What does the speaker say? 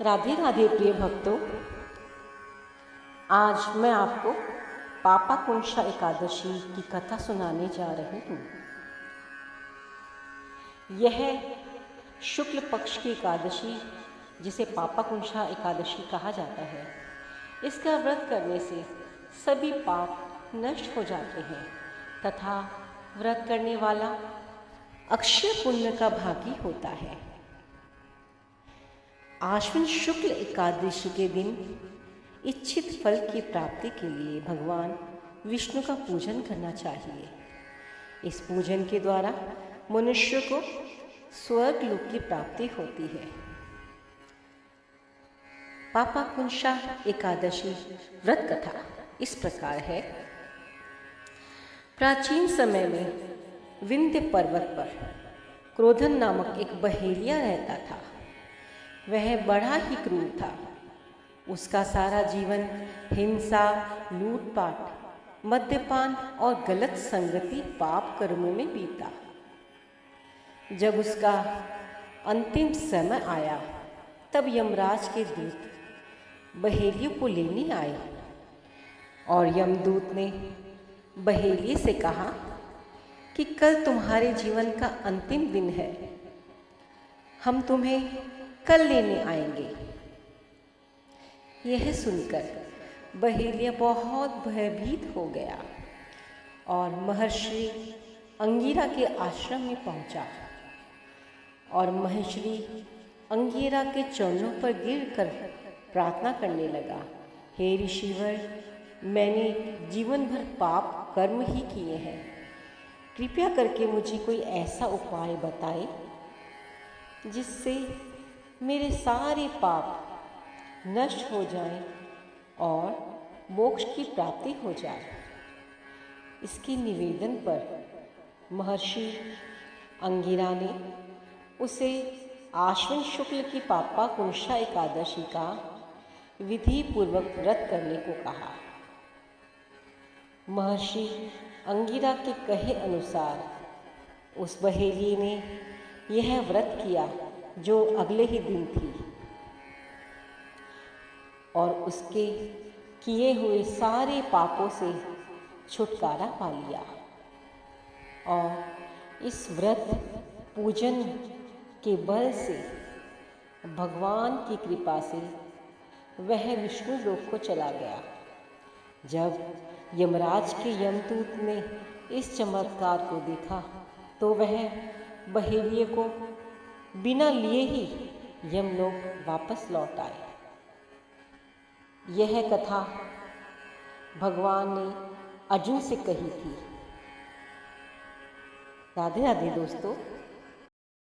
राधे राधे प्रिय भक्तों, आज मैं आपको पापाकुंशा एकादशी की कथा सुनाने जा रही हूँ। यह शुक्ल पक्ष की एकादशी जिसे पापाकुंशा एकादशी कहा जाता है, इसका व्रत करने से सभी पाप नष्ट हो जाते हैं तथा व्रत करने वाला अक्षय पुण्य का भागी होता है। आश्विन शुक्ल एकादशी के दिन इच्छित फल की प्राप्ति के लिए भगवान विष्णु का पूजन करना चाहिए। इस पूजन के द्वारा मनुष्य को स्वर्ग लोक की प्राप्ति होती है। पापाकुंशा एकादशी व्रत कथा इस प्रकार है। प्राचीन समय में विंध्य पर्वत पर क्रोधन नामक एक बहेलिया रहता था। वह बड़ा ही क्रूर था। उसका सारा जीवन हिंसा, लूटपाट, मद्यपान और गलत संगति पाप कर्मों में बीता। जब उसका अंतिम समय आया तब यमराज के दूत बहेलियों को लेने आए और यमदूत ने बहेलिये से कहा कि कल तुम्हारे जीवन का अंतिम दिन है, हम तुम्हें कल लेने आएंगे। यह सुनकर बहेलिया बहुत भयभीत हो गया और महर्षि अंगिरा के आश्रम में पहुंचा और महर्षि अंगिरा के चरणों पर गिरकर प्रार्थना करने लगा, हे ऋषिवर, मैंने जीवन भर पाप कर्म ही किए हैं। कृपया करके मुझे कोई ऐसा उपाय बताएं जिससे मेरे सारे पाप नष्ट हो जाएं और मोक्ष की प्राप्ति हो जाए। इसके निवेदन पर महर्षि अंगिरा ने उसे आश्विन शुक्ल की पापाकुंशा एकादशी का विधि पूर्वक व्रत करने को कहा। महर्षि अंगिरा के कहे अनुसार उस बहेलिये ने यह व्रत किया जो अगले ही दिन थी और उसके किए हुए सारे पापों से छुटकारा पा लिया और इस व्रत पूजन के बल से भगवान की कृपा से वह विष्णु लोक को चला गया। जब यमराज के यमदूत ने इस चमत्कार को देखा तो वह बहेलिये को बिना लिए ही यमलोक वापस लौट आए। यह कथा भगवान ने अर्जुन से कही थी। राधे राधे दोस्तों।